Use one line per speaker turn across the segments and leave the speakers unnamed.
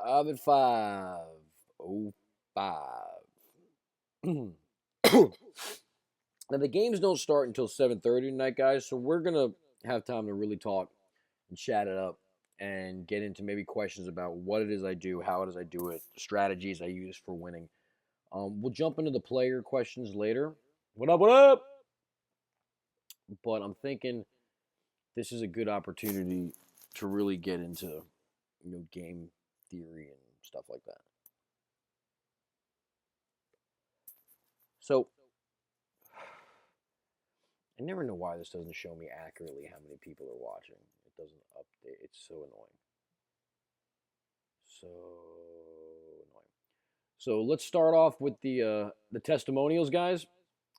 5 at 5:05. Now the games don't start until 7:30 tonight, guys. So we're gonna have time to really talk and chat it up and get into maybe questions about what it is I do, how it is I do it, strategies I use for winning. We'll jump into the player questions later. What up? What up? But I'm thinking this is a good opportunity to really get into game theory and stuff like that. So I never know why this doesn't show me accurately how many people are watching. It doesn't update. It's so annoying. So annoying. So let's start off with the testimonials, guys.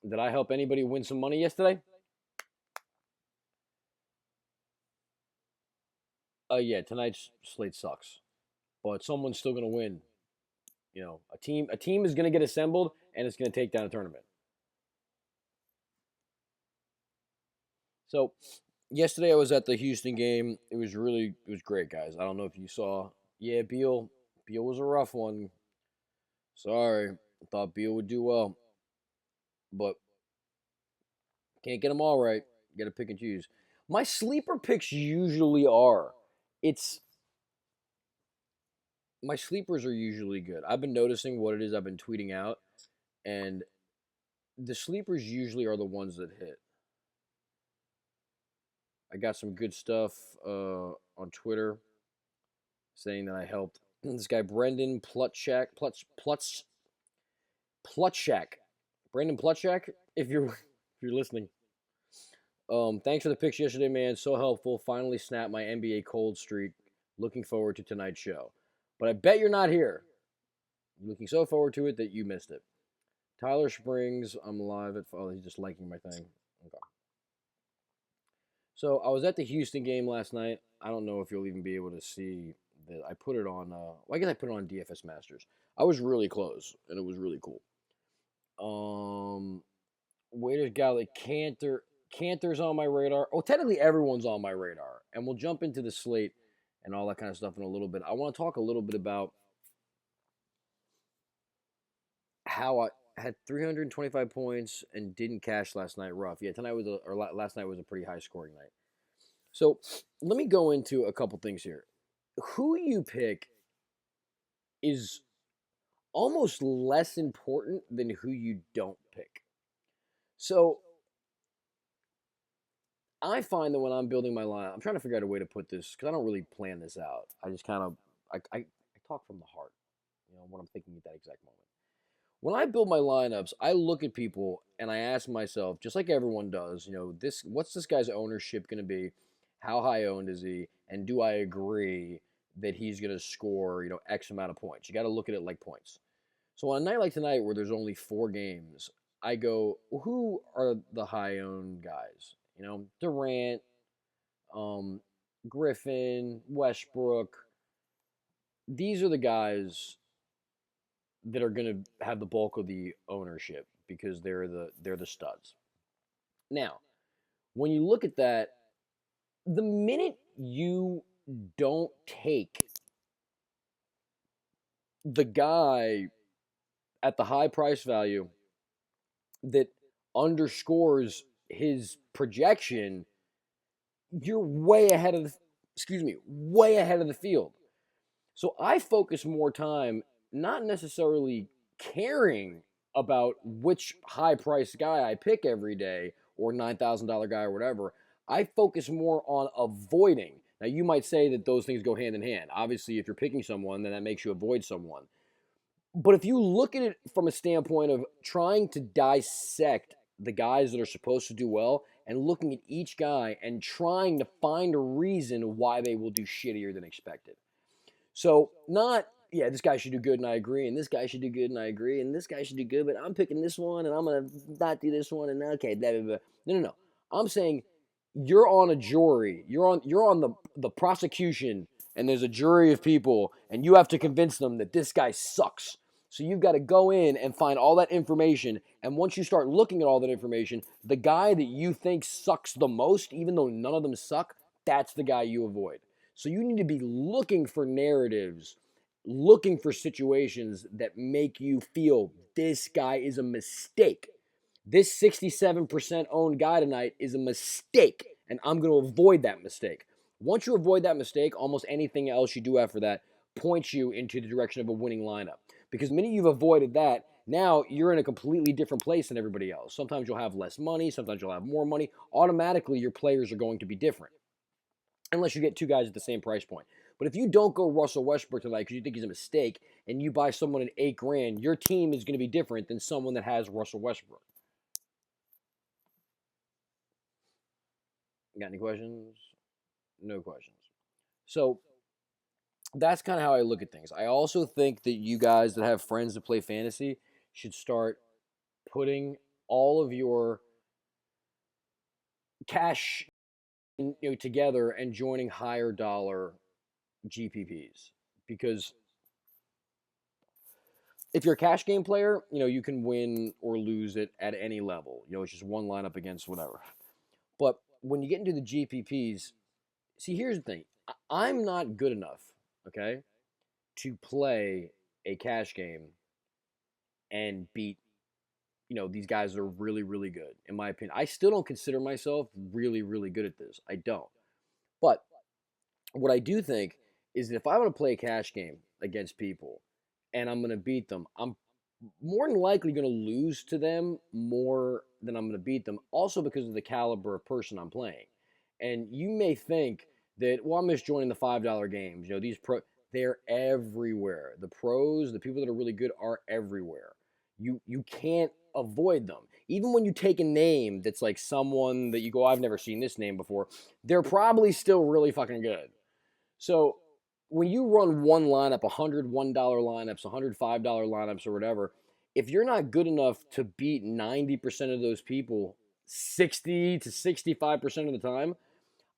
Did I help anybody win some money yesterday? Yeah, tonight's slate sucks, but someone's still gonna win. A team is gonna get assembled and it's gonna take down a tournament. So yesterday I was at the Houston game. It was great, guys. I don't know if you saw. Yeah, Beal was a rough one. Sorry, I thought Beal would do well, but can't get them all right. You got to pick and choose. My sleeper picks usually are. It's my sleepers are usually good. I've been noticing what it is I've been tweeting out, and the sleepers usually are the ones that hit. I got some good stuff on Twitter saying that I helped this guy Brendan Plutchak, Brendan Plutchak. If you're listening, thanks for the picks yesterday, man. So helpful. Finally snapped my NBA cold streak. Looking forward to tonight's show. But I bet you're not here. You're looking so forward to it that you missed it. Tyler Springs, I'm live at. Oh, he's just liking my thing. Okay. So I was at the Houston game last night. I don't know if you'll even be able to see that. I put it on. Well, I guess I put it on DFS Masters. I was really close, and it was really cool. Waiters Galley Cantor's on my radar. Oh, technically everyone's on my radar, and we'll jump into the slate and all that kind of stuff in a little bit. I want to talk a little bit about how I had 325 points and didn't cash last night. Rough. Yeah, last night was a pretty high scoring night. So let me go into a couple things here. Who you pick is almost less important than who you don't pick. So I find that when I'm building my line, I'm trying to figure out a way to put this because I don't really plan this out. I just kind of I talk from the heart, what I'm thinking at that exact moment. When I build my lineups, I look at people and I ask myself, just like everyone does, what's this guy's ownership going to be? How high owned is he? And do I agree that he's going to score, X amount of points? You got to look at it like points. So on a night like tonight where there's only 4 games, I go, who are the high owned guys? Durant, Griffin, Westbrook. These are the guys that are going to have the bulk of the ownership because they're the studs. Now, when you look at that, the minute you don't take the guy at the high price value that underscores his projection, you're way ahead of the field. So I focus more time not necessarily caring about which high priced guy I pick every day or $9,000 guy or whatever. I focus more on avoiding. Now you might say that those things go hand in hand. Obviously, if you're picking someone, then that makes you avoid someone. But if you look at it from a standpoint of trying to dissect the guys that are supposed to do well and looking at each guy and trying to find a reason why they will do shittier than expected. So not, yeah, this guy should do good and I agree, and this guy should do good and I agree, and this guy should do good, but I'm picking this one and I'm going to not do this one and okay, blah, blah, blah. No. I'm saying you're on a jury. You're on the prosecution and there's a jury of people and you have to convince them that this guy sucks. So you've got to go in and find all that information, and once you start looking at all that information, the guy that you think sucks the most, even though none of them suck, that's the guy you avoid. So you need to be looking for narratives looking for situations that make you feel this guy is a mistake. This 67% owned guy tonight is a mistake, and I'm going to avoid that mistake. Once you avoid that mistake, almost anything else you do after that points you into the direction of a winning lineup. Because the minute you've avoided that, now you're in a completely different place than everybody else. Sometimes you'll have less money, sometimes you'll have more money. Automatically, your players are going to be different, unless you get two guys at the same price point. But if you don't go Russell Westbrook tonight because you think he's a mistake, and you buy someone at $8,000, your team is going to be different than someone that has Russell Westbrook. Got any questions? No questions. So that's kind of how I look at things. I also think that you guys that have friends that play fantasy should start putting all of your cash together and joining higher dollar GPPs, because if you're a cash game player, you can win or lose it at any level. It's just one lineup against whatever. But when you get into the GPPs, see, here's the thing. I'm not good enough, okay, to play a cash game and beat, these guys that are really, really good, in my opinion. I still don't consider myself really, really good at this. I don't. But what I do think is that if I want to play a cash game against people and I'm going to beat them, I'm more than likely going to lose to them more than I'm going to beat them, also because of the caliber of person I'm playing. And you may think that, well, I'm just joining the $5 games. These they're everywhere. The pros, the people that are really good are everywhere. You can't avoid them. Even when you take a name that's like someone that you go, I've never seen this name before, they're probably still really fucking good. So when you run one lineup, $101 lineups, $105 lineups, or whatever, if you're not good enough to beat 90% of those people 60 to 65% of the time,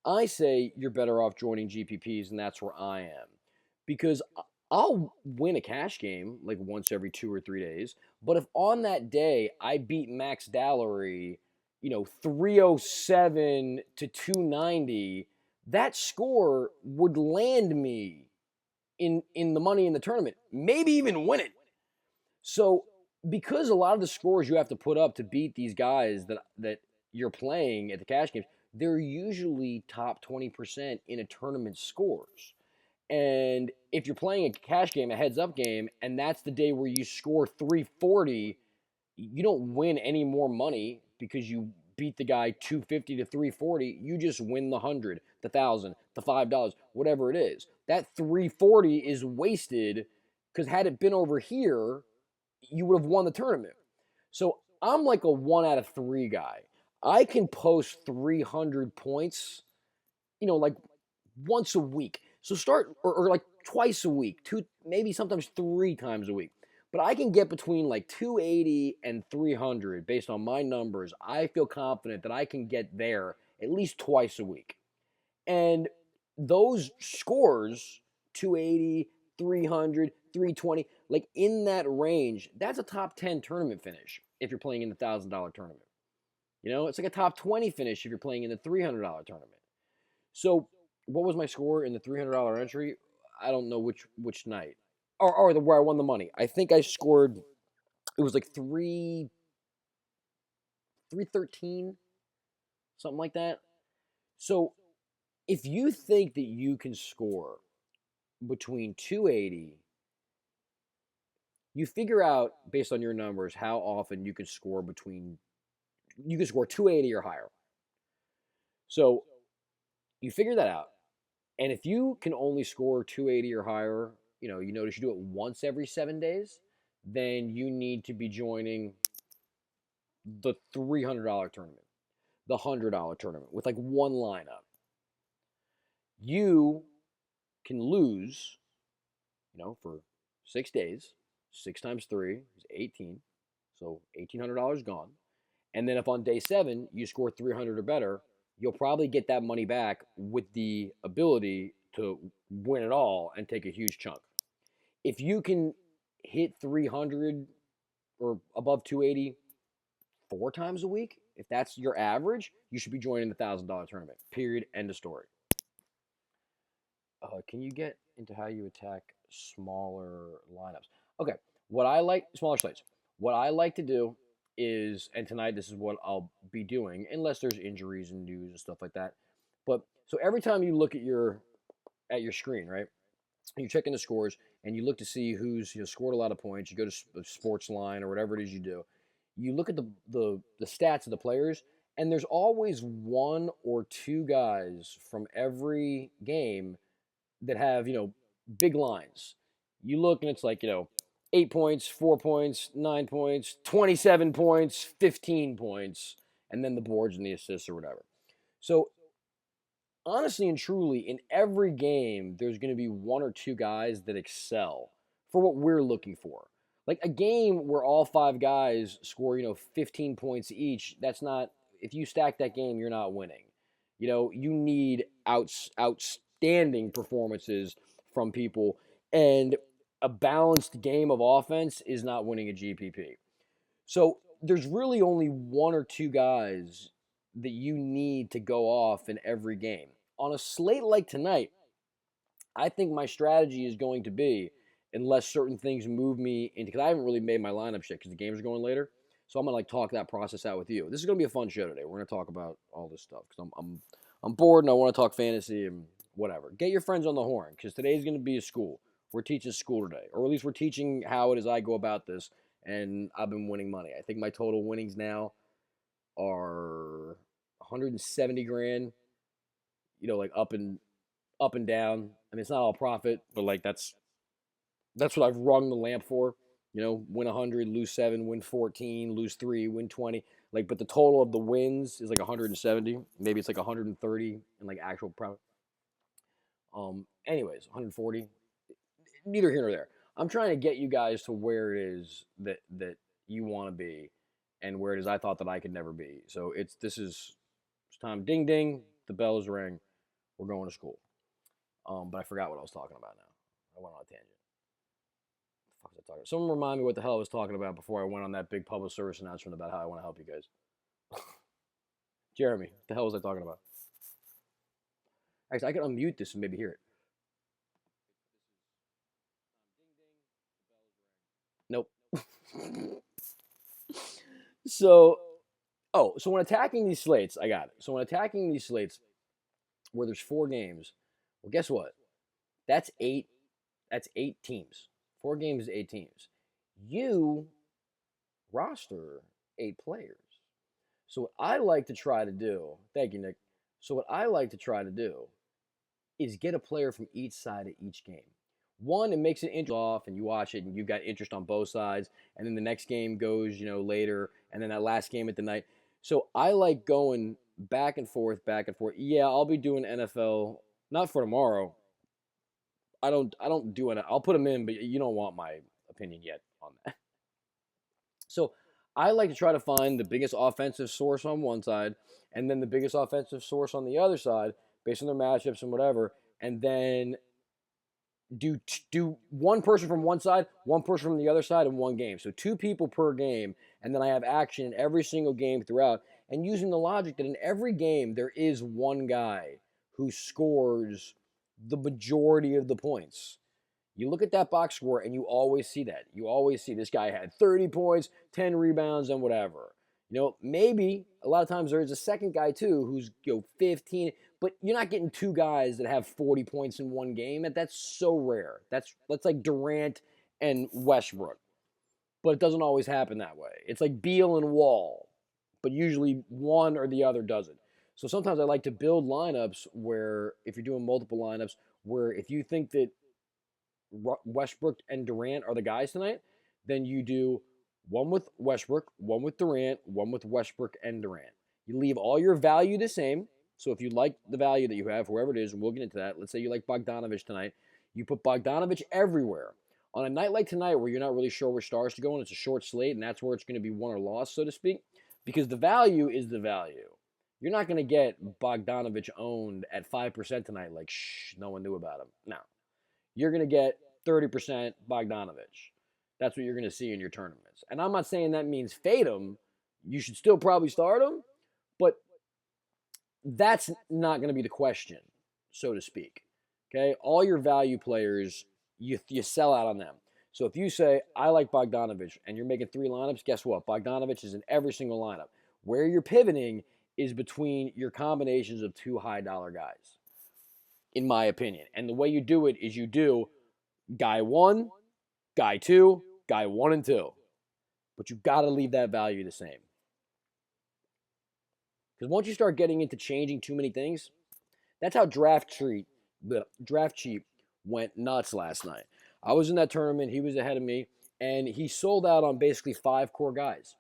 I say you're better off joining GPPs, and that's where I am. Because I'll win a cash game like once every 2 or 3 days, but if on that day I beat Max Dallery, 307 to 290, that score would land me in the money in the tournament, maybe even win it. So because a lot of the scores you have to put up to beat these guys that you're playing at the cash games, they're usually top 20% in a tournament scores. And if you're playing a cash game, a heads up game, and that's the day where you score 340, you don't win any more money because you beat the guy 250 to 340. You just win the 100, the 1,000, the $5, whatever it is. That 340 is wasted because had it been over here, you would have won the tournament. So I'm like a 1 out of 3 guy. I can post 300 points, like once a week. So start, or like twice a week, maybe sometimes 3 times a week. But I can get between like 280 and 300 based on my numbers. I feel confident that I can get there at least twice a week. And those scores, 280, 300, 320, like in that range, that's a top 10 tournament finish if you're playing in the $1,000 tournament. It's like a top 20 finish if you're playing in the $300 tournament. So what was my score in the $300 entry? I don't know which night. Or where I won the money. I think I scored, it was like 313, something like that. So if you think that you can score between 280, you figure out based on your numbers how often you can score 280 or higher. So you figure that out. And if you can only score 280 or higher, you notice you do it once every 7 days, then you need to be joining the $300 tournament, the $100 tournament with like one lineup. You can lose, for 6 days. 6 times 3 is 18. So $1,800 gone. And then if on day 7 you score 300 or better, you'll probably get that money back with the ability to win it all and take a huge chunk. If you can hit 300 or above 280 4 times a week, if that's your average, you should be joining the $1,000 tournament. Period. End of story. Can you get into how you attack smaller lineups? Okay, what I like smaller slates. What I like to do is, and tonight this is what I'll be doing, unless there's injuries and news and stuff like that. But so every time you look at your screen, right? You're checking the scores, and you look to see who's scored a lot of points. You go to sports line or whatever it is you do. You look at the stats of the players, and there's always one or two guys from every game that have big lines. You look and it's like 8 points, 4 points, 9 points, 27 points, 15 points, and then the boards and the assists or whatever. So honestly and truly, in every game, there's going to be one or two guys that excel for what we're looking for. Like a game where all five guys score, 15 points each, that's not, if you stack that game, you're not winning. You need outstanding performances from people, and a balanced game of offense is not winning a GPP. So there's really only one or two guys that you need to go off in every game. On a slate like tonight, I think my strategy is going to be, unless certain things move me into, because I haven't really made my lineup yet because the games are going later. So I'm gonna talk that process out with you. This is gonna be a fun show today. We're gonna talk about all this stuff because I'm bored and I want to talk fantasy and whatever. Get your friends on the horn because today's gonna be a school. We're teaching school today, or at least we're teaching how it is I go about this. And I've been winning money. I think my total winnings now are 170 grand. Like up and down. I mean, it's not all profit, but like that's what I've rung the lamp for. Win 100, lose 7, win 14, lose 3, win 20. Like, but the total of the wins is like 170. Maybe it's like 130 in like actual profit. Anyways, 140. Neither here nor there. I'm trying to get you guys to where it is that you want to be, and where it is I thought that I could never be. So it's time. Ding ding. The bells ring. We're going to school. But I forgot what I was talking about now. I went on a tangent. What the fuck was I talking about? Someone remind me what the hell I was talking about before I went on that big public service announcement about how I want to help you guys. Jeremy, what the hell was I talking about? Actually, I can unmute this and maybe hear it. Nope. So, so when attacking these slates, I got it. So when attacking these slates where there's 4 games, well, guess what? That's eight. That's 8 teams. 4 games is 8 teams. You roster 8 players. So what I like to try to do, thank you, Nick. So what I like to try to do is get a player from each side of each game. One, it makes it interesting off, and you watch it, and you've got interest on both sides. And then the next game goes, later, and then that last game at the night. So I like going back and forth, back and forth. Yeah, I'll be doing NFL, not for tomorrow. I don't do it. I'll put them in, but you don't want my opinion yet on that. So I like to try to find the biggest offensive source on one side, and then the biggest offensive source on the other side, based on their matchups and whatever, and then do one person from one side, one person from the other side in one game. So 2 people per game, and then I have action in every single game throughout. And using the logic that in every game there is one guy who scores the majority of the points. You look at that box score and you always see that. You always see this guy had 30 points, 10 rebounds, and whatever. Maybe a lot of times there's a second guy too who's 15, but you're not getting 2 guys that have 40 points in one game. That's so rare. That's like Durant and Westbrook. But it doesn't always happen that way. It's like Beal and Wall, but usually one or the other doesn't. So sometimes I like to build lineups where if you're doing multiple lineups, where if you think that Westbrook and Durant are the guys tonight, then you do one with Westbrook, one with Durant, one with Westbrook and Durant. You leave all your value the same. So if you like the value that you have, whoever it is, and we'll get into that. Let's say you like Bogdanovich tonight. You put Bogdanovich everywhere. On a night like tonight where you're not really sure which stars to go in, it's a short slate, and that's where it's going to be won or lost, so to speak, because the value is the value. You're not going to get Bogdanovich owned at 5% tonight like, shh, no one knew about him. No. You're going to get 30% Bogdanovich. That's what you're going to see in your tournaments. And I'm not saying that means fade him. You should still probably start him, but that's not going to be the question, so to speak. Okay, all your value players, you sell out on them. So if you say I like Bogdanovich and you're making 3 lineups, guess what? Bogdanovich is in every single lineup. Where you're pivoting is between your combinations of 2 high dollar guys, in my opinion. And the way you do it is you do guy one, guy two, guy one and two. But you've got to leave that value the same. Because once you start getting into changing too many things, that's how the draft cheap went nuts last night. I was in that tournament. He was ahead of me, and he sold out on basically 5 core guys,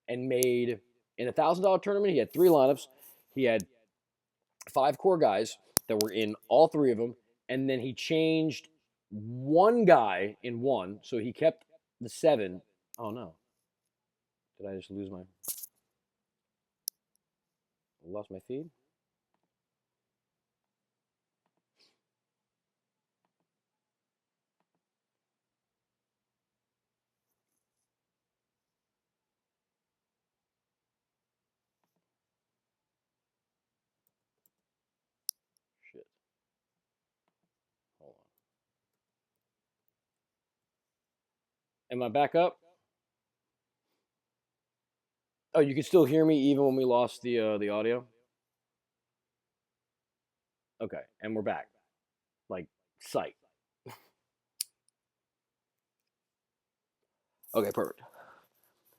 and made in $1,000 tournament. He had 3 lineups. He had 5 core guys that were in all 3 of them, and then he changed one guy in one, so he kept the 7. Oh no! Did I just lose my? Lost my feed. Shit. Hold on. Am I back up? Oh, you can still hear me even when we lost the audio. Okay, and we're back. Like sight. Okay, perfect.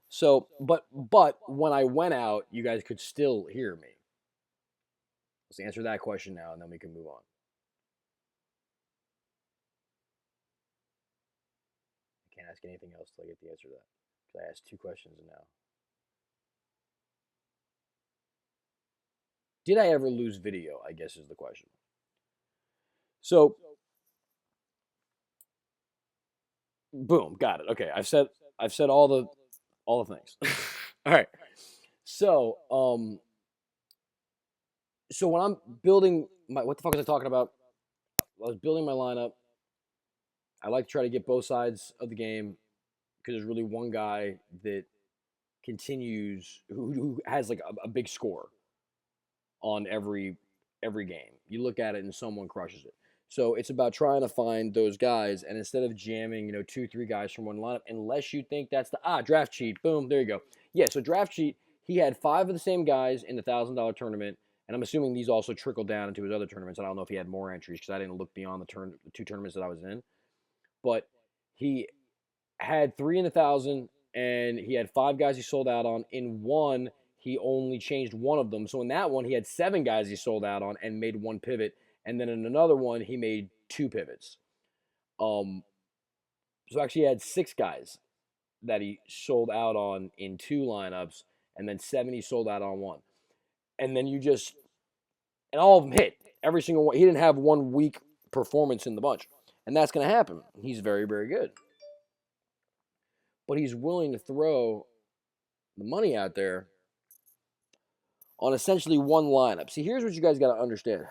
So, but when I went out, you guys could still hear me. Let's answer that question now, and then we can move on. I can't ask anything else till I get the answer to that. Because I asked 2 questions now. Did I ever lose video? I guess is the question. So, boom, got it. Okay, I've said all the things. All right. So, so when I'm building my, what the fuck was I talking about? I was building my lineup. I like to try to get both sides of the game because there's really one guy that continues who has like a big score on every game. You look at it and someone crushes it. So it's about trying to find those guys, and instead of jamming, 2, 3 guys from one lineup, unless you think that's the draft cheat, boom, there you go. Yeah, so draft cheat, he had 5 of the same guys in the $1,000 tournament, and I'm assuming these also trickled down into his other tournaments. I don't know if he had more entries because I didn't look beyond the 2 tournaments that I was in, but he had 3 in the 1,000, and he had 5 guys he sold out on. In one, he only changed one of them. So in that one, he had 7 guys he sold out on and made 1 pivot. And then in another one, he made 2 pivots. So actually, he had 6 guys that he sold out on in 2 lineups, and then 7 he sold out on one. And then and all of them hit. Every single one. He didn't have one weak performance in the bunch. And that's going to happen. He's very, very good. But he's willing to throw the money out there on essentially one lineup. See, here's what you guys got to understand.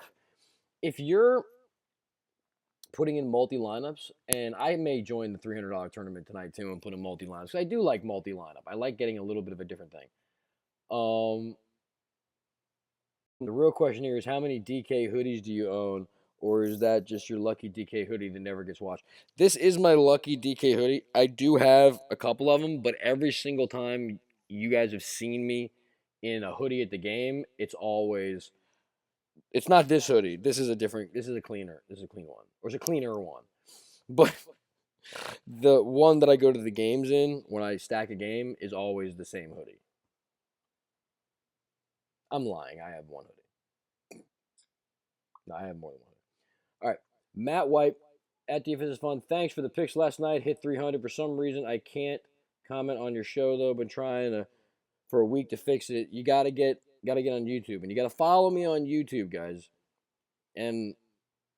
If you're putting in multi lineups, and I may join the $300 tournament tonight too and put in multi lineups. I do like multi lineup. I like getting a little bit of a different thing. The real question here is how many DK hoodies do you own, or is that just your lucky DK hoodie that never gets washed? This is my lucky DK hoodie. I do have a couple of them, but every single time you guys have seen me in a hoodie at the game, it's not this hoodie. This is a clean one. Or it's a cleaner one. But the one that I go to the games in when I stack a game is always the same hoodie. I'm lying. I have one hoodie. No, I have more than one hoodie. All right. Matt White at DFS is fun. Thanks for the picks last night. Hit 300 for some reason. I can't comment on your show though. Been trying for a week to fix it. You gotta get on YouTube, and you gotta follow me on YouTube, guys. And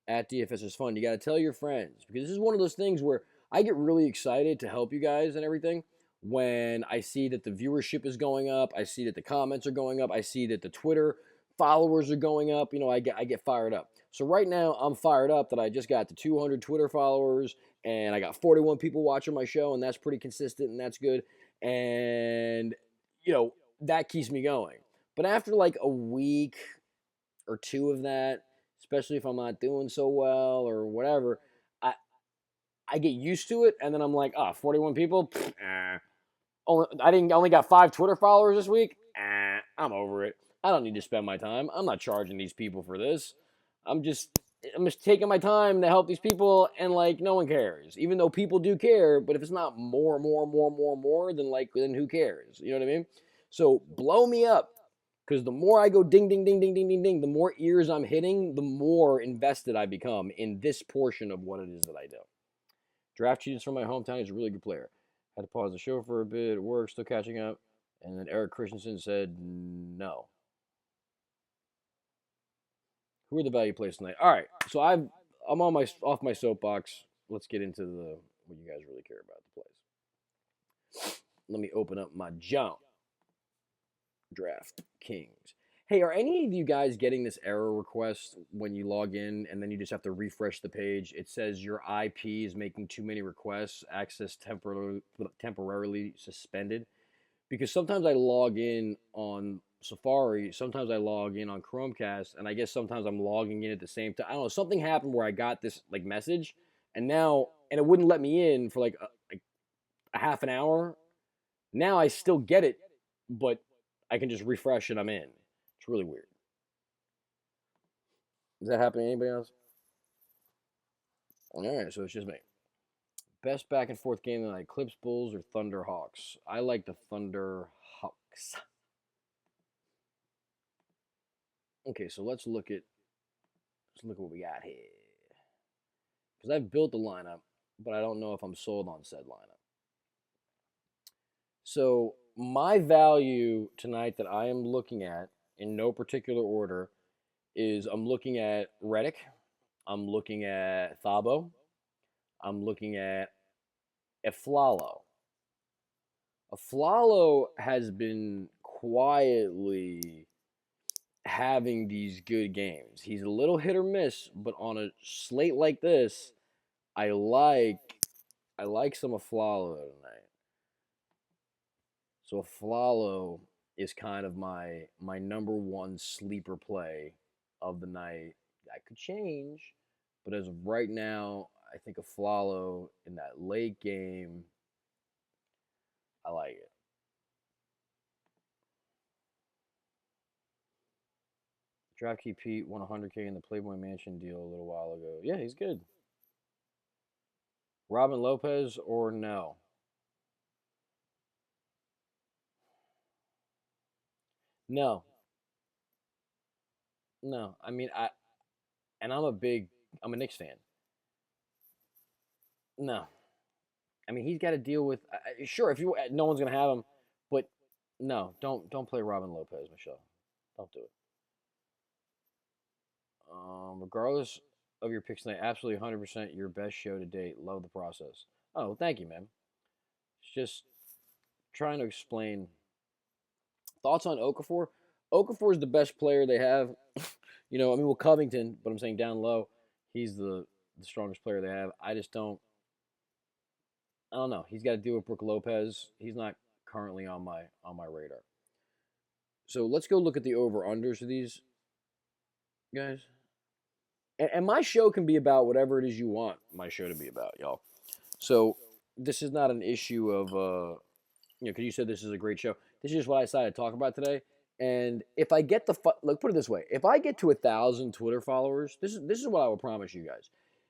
at DFS is fun. You gotta tell your friends, because this is one of those things where I get really excited to help you guys and everything when I see that the viewership is going up. I see that the comments are going up. I see that the Twitter followers are going up. I get fired up. So right now I'm fired up that I just got the 200 Twitter followers, and I got 41 people watching my show, and that's pretty consistent, and that's good. And that keeps me going. But after like a week or 2 of that, especially if I'm not doing so well or whatever. I I get used to it, and then I'm like, 41 people. I only got 5 Twitter followers this week. I'm over it. I don't need to spend my time. I'm not charging these people for this. I'm just I'm just taking my time to help these people, and like no one cares. Even though people do care, but if it's not more, then who cares? You know what I mean? So blow me up, because the more I go ding ding ding ding ding ding ding, the more ears I'm hitting, the more invested I become in this portion of what it is that I do. Draft cheats from my hometown. He's a really good player. Had to pause the show for a bit. Work, still catching up. And then Eric Christensen said no. Who are the value plays tonight? All right, so I'm on my off my soapbox. Let's get into the what you guys really care about, the plays. Let me open up my jump draft Kings. Hey, are any of you guys getting this error request when you log in and then you just have to refresh the page? It says your IP is making too many requests, access temporarily suspended. Because sometimes I log in on Safari, sometimes I log in on Chromecast, and I guess sometimes I'm logging in at the same time. I don't know, something happened where I got this like message, and it wouldn't let me in for like a half an hour. Now I still get it, but I can just refresh and I'm in. It's really weird. Does that happen to anybody else? All right, so it's just me. Best back and forth game tonight: Clips Bulls or Thunder Hawks? I like the Thunder Hawks. Okay, so let's look at what we got here. Because I've built the lineup, but I don't know if I'm sold on said lineup. So my value tonight that I am looking at in no particular order is I'm looking at Reddick, I'm looking at Thabo, I'm looking at Eflalo. Eflalo has been quietly having these good games. He's a little hit or miss, but on a slate like this, I like some Eflalo tonight. So Aflalo is kind of my number one sleeper play of the night. That could change, but as of right now, I think Aflalo in that late game, I like it. DraftKey Pete won 100K in the Playboy Mansion deal a little while ago. Yeah, he's good. Robin Lopez or no? No, no. I mean, I'm a Knicks fan. No, I mean, he's got to deal with. Sure, if you no one's gonna have him, but no, don't play Robin Lopez, Michelle. Don't do it. Regardless of your picks tonight, absolutely 100% your best show to date. Love the process. Oh, well, thank you, man. It's just trying to explain thoughts on Okafor. Okafor is the best player they have. I mean, well, Covington, but I'm saying down low, he's the strongest player they have. I just don't. I don't know. He's got to deal with Brook Lopez. He's not currently on my radar. So let's go look at the over unders of these guys. And my show can be about whatever it is you want my show to be about, y'all. So this is not an issue of because you said this is a great show. This is just what I decided to talk about today. And if I get look, put it this way: if I get to 1,000 Twitter followers, this is what I will promise you guys.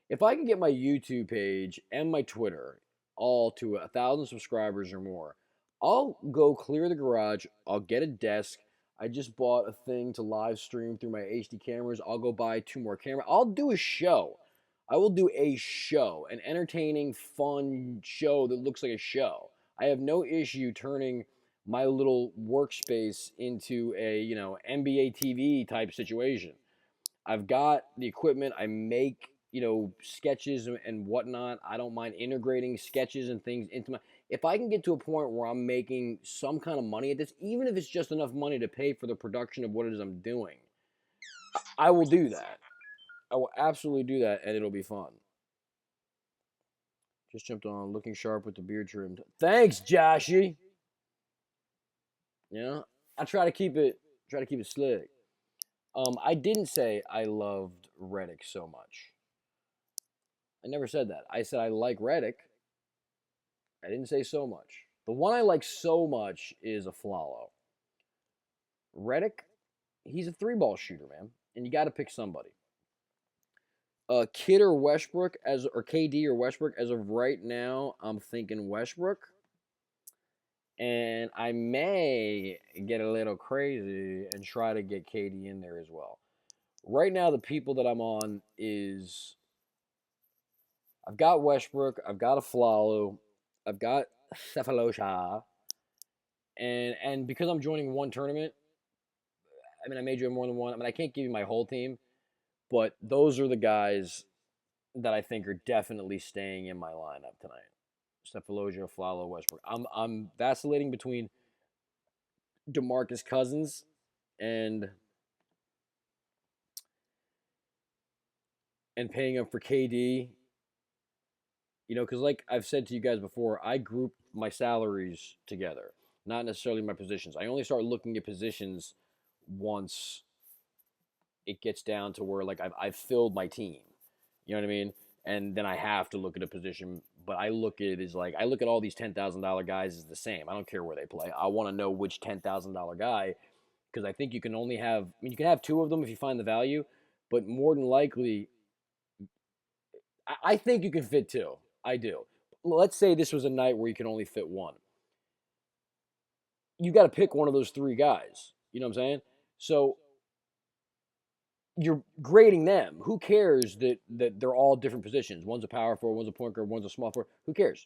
If I can get my YouTube page and my Twitter all to 1,000 subscribers or more, I'll go clear the garage. I'll get a desk. I just bought a thing to live stream through my HD cameras. I'll go buy 2 more cameras. I'll do a show. I will do a show, an entertaining, fun show that looks like a show. I have no issue turning my little workspace into a NBA TV type situation. I've got the equipment. I make sketches and whatnot. I don't mind integrating sketches and things into my. If I can get to a point where I'm making some kind of money at this, even if it's just enough money to pay for the production of what it is I'm doing, I will do that. I will absolutely do that, and it'll be fun. Just jumped on, looking sharp with the beard trimmed. Thanks, Joshy. I try to keep it slick. I didn't say I loved Redick so much. I never said that. I said I like Redick. I didn't say so much. The one I like so much is Afflalo. Redick, he's a three ball shooter, man, and you got to pick somebody. Kidd or Westbrook or KD or Westbrook as of right now, I'm thinking Westbrook, and I may get a little crazy and try to get KD in there as well. Right now, the people that I'm on is I've got Westbrook, I've got Afflalo, I've got Cephalosha, and because I'm joining one tournament, I mean I may join more than one. I mean I can't give you my whole team, but those are the guys that I think are definitely staying in my lineup tonight. Cephalosha, Afflalo, Westbrook. I'm vacillating between DeMarcus Cousins and paying up for KD. You know, because like I've said to you guys before, I group my salaries together, not necessarily my positions. I only start looking at positions once it gets down to where like I've filled my team. You know what I mean? And then I have to look at a position, but I look at it as like I look at all these $10,000 guys as the same. I don't care where they play. I want to know which $10,000 guy because I think you can only have. I mean, you can have two of them if you find the value, but more than likely, I think you can fit two. I do. Let's say this was a night where you can only fit one. You got to pick one of those three guys. You know what I'm saying? So you're grading them. Who cares that they're all different positions? One's a power forward, one's a point guard, one's a small forward. Who cares?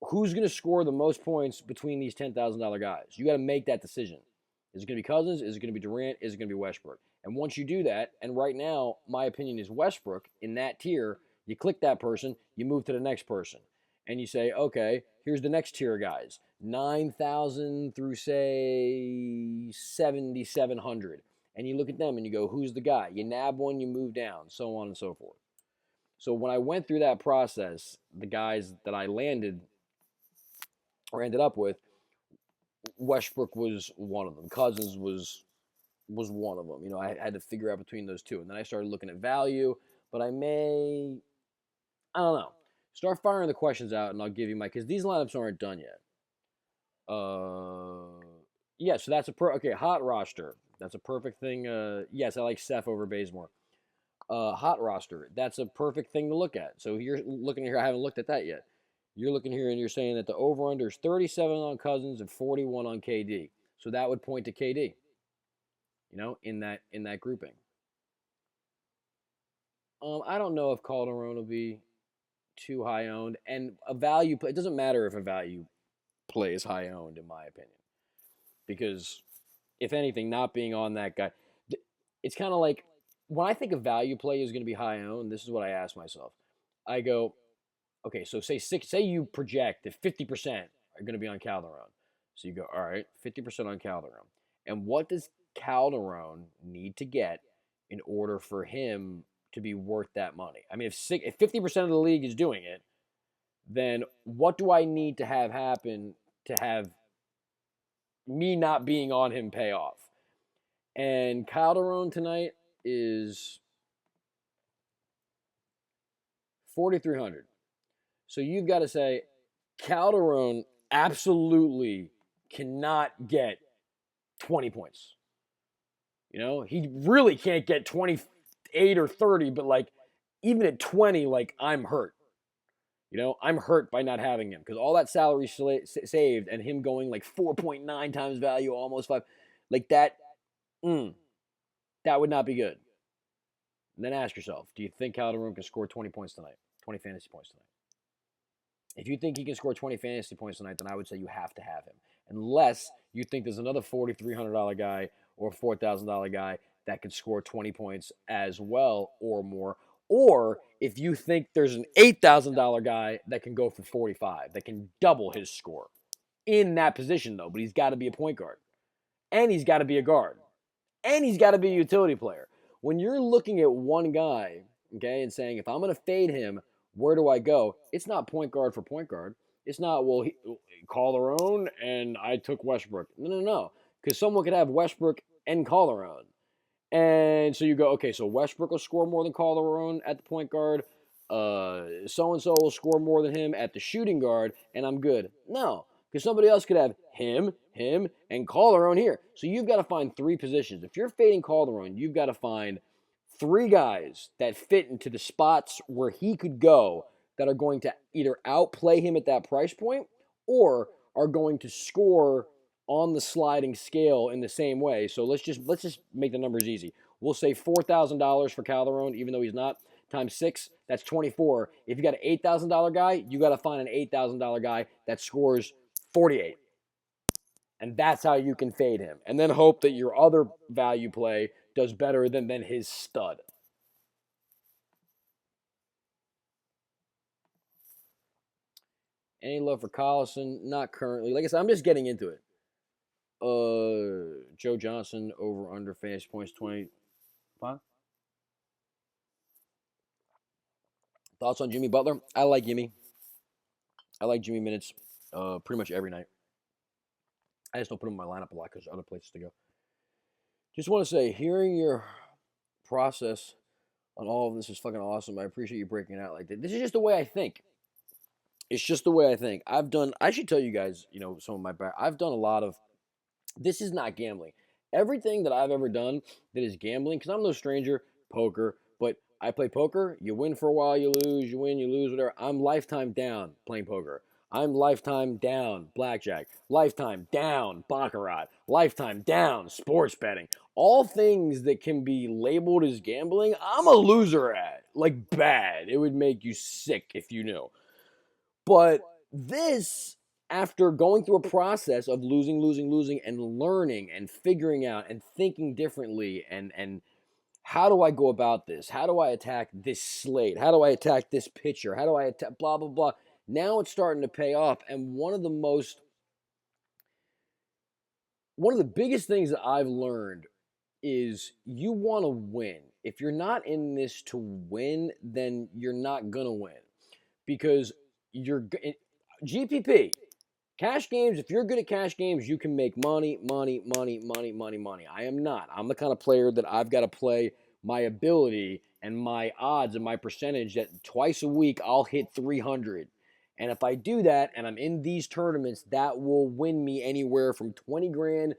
Who's going to score the most points between these $10,000 guys? You got to make that decision. Is it going to be Cousins? Is it going to be Durant? Is it going to be Westbrook? And once you do that, and right now, my opinion is Westbrook in that tier, you click that person, you move to the next person. And you say, okay, here's the next tier of guys 9,000 through, say, 7,700. And you look at them and you go, who's the guy? You nab one, you move down, so on and so forth. So when I went through that process, the guys that I landed or ended up with, Westbrook was one of them. Cousins was one of them. You know, I had to figure out between those two. And then I started looking at value, but I don't know. Start firing the questions out and I'll give you my, because these lineups aren't done yet. Yeah, so that's okay, hot roster. That's a perfect thing. Yes, I like Seth over Bazemore. Hot roster. That's a perfect thing to look at. So you're looking here. I haven't looked at that yet. You're looking here and you're saying that the over-under is 37 on Cousins and 41 on KD. So that would point to KD, you know, in that grouping. I don't know if Calderon will be too high owned. And a value play, it doesn't matter if a value play is high owned, in my opinion. Because, if anything, not being on that guy, it's kind of like when I think a value play is going to be high owned, this is what I ask myself. I go, okay, so say you project that 50% are going to be on Calderon. So you go, all right, 50% on Calderon. And what does Calderon need to get in order for him to be worth that money? I mean, if 50% of the league is doing it, then what do I need to have happen to have me not being on him pay off? And Calderon tonight is 4,300. So you've got to say Calderon absolutely cannot get 20 points. You know, he really can't get 28 or 30, but like even at 20, like I'm hurt. You know, I'm hurt by not having him because all that salary saved and him going like 4.9 times value, almost 5, like that, that would not be good. And then ask yourself, do you think Calderon can score 20 points tonight? 20 fantasy points tonight? If you think he can score 20 fantasy points tonight, then I would say you have to have him. Unless you think there's another $4,300 guy or $4,000 guy that could score 20 points as well or more. Or if you think there's an $8,000 guy that can go for 45, that can double his score in that position, though. But he's got to be a point guard. And he's got to be a guard. And he's got to be a utility player. When you're looking at one guy, okay, and saying, if I'm going to fade him, where do I go? It's not point guard for point guard. It's not, well, Calderon and I took Westbrook. No. Because someone could have Westbrook and Calderon. And so you go, okay, so Westbrook will score more than Calderon at the point guard. So and so will score more than him at the shooting guard, and I'm good. No, because somebody else could have him, and Calderon here. So you've got to find three positions. If you're fading Calderon, you've got to find three guys that fit into the spots where he could go that are going to either outplay him at that price point or are going to score on the sliding scale in the same way. So let's just make the numbers easy. We'll say $4,000 for Calderon, even though he's not, times 6, that's 24. If you got an $8,000 guy, you got to find an $8,000 guy that scores 48. And that's how you can fade him. And then hope that your other value play does better than his stud. Any love for Collison? Not currently. Like I said, I'm just getting into it. Joe Johnson over under fantasy points 20. Huh? Thoughts on Jimmy Butler? I like Jimmy. I like Jimmy minutes pretty much every night. I just don't put him in my lineup a lot because there's other places to go. Just want to say, hearing your process on all of this is fucking awesome. I appreciate you breaking it out like that. This is just the way I think. It's just the way I think. I should tell you guys, some of my back. I've done a lot of, this is not gambling. Everything that I've ever done that is gambling, because I'm no stranger, poker, but I play poker. You win for a while, you lose, you win, you lose, whatever. I'm lifetime down playing poker. I'm lifetime down blackjack, lifetime down baccarat, lifetime down sports betting. All things that can be labeled as gambling, I'm a loser at. Like bad. It would make you sick if you knew. But this, after going through a process of losing, and learning and figuring out and thinking differently and how do I go about this? How do I attack this slate? How do I attack this pitcher? How do I attack blah, blah, blah? Now it's starting to pay off. And one of the biggest things that I've learned is you want to win. If you're not in this to win, then you're not going to win because GPP, cash games. If you're good at cash games, you can make money. I am not. I'm the kind of player that I've got to play my ability and my odds and my percentage that twice a week I'll hit 300. And if I do that and I'm in these tournaments, that will win me anywhere from 20 grand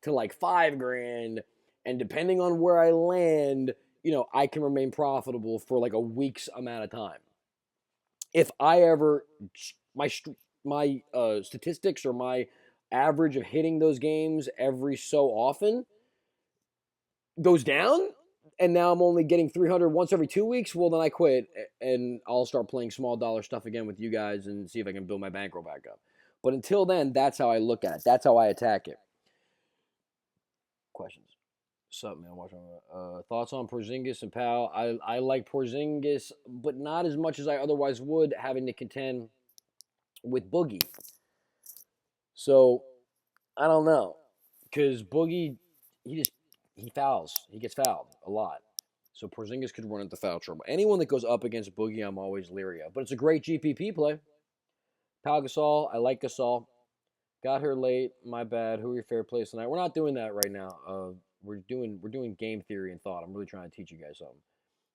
to like 5 grand. And depending on where I land, I can remain profitable for like a week's amount of time. If I ever, my statistics or my average of hitting those games every so often goes down, and now I'm only getting 300 once every 2 weeks, well, then I quit and I'll start playing small dollar stuff again with you guys and see if I can build my bankroll back up. But until then, that's how I look at it. That's how I attack it. Questions? What's up, man? Watching. Thoughts on Porzingis and Powell? I like Porzingis, but not as much as I otherwise would, having to contend with Boogie. So I don't know, because Boogie, he fouls. He gets fouled a lot. So Porzingis could run into foul trouble. Anyone that goes up against Boogie, I'm always leery of. But it's a great GPP play. Pau Gasol, I like Gasol. Got here late. My bad. Who are your favorite plays tonight? We're not doing that right now. We're doing game theory and thought. I'm really trying to teach you guys something.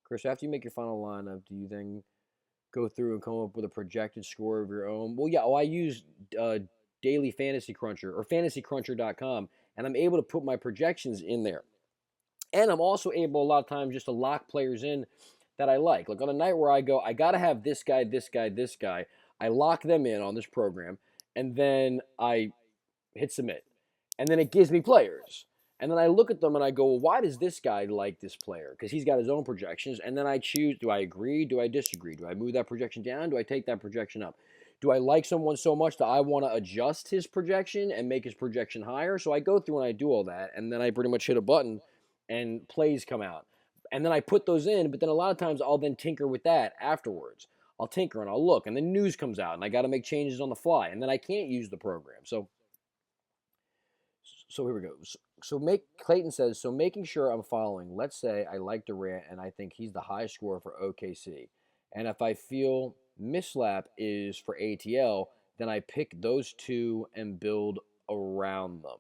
Chris, after you make your final lineup, do you then go through and come up with a projected score of your own? Well, yeah. I use Daily Fantasy Cruncher or fantasycruncher.com, and I'm able to put my projections in there. And I'm also able a lot of times just to lock players in that I like. Like on a night where I go, I got to have this guy, this guy, this guy. I lock them in on this program, and then I hit submit. And then it gives me players. And then I look at them and I go, well, why does this guy like this player? Because he's got his own projections. And then I choose, do I agree? Do I disagree? Do I move that projection down? Do I take that projection up? Do I like someone so much that I want to adjust his projection and make his projection higher? So I go through and I do all that. And then I pretty much hit a button and plays come out. And then I put those in. But then a lot of times I'll then tinker with that afterwards. I'll tinker and I'll look. And then news comes out and I got to make changes on the fly. And then I can't use the program. So here we go. Clayton says, so making sure I'm following. Let's say I like Durant and I think he's the high scorer for OKC. And if I feel Mislap is for ATL, then I pick those two and build around them.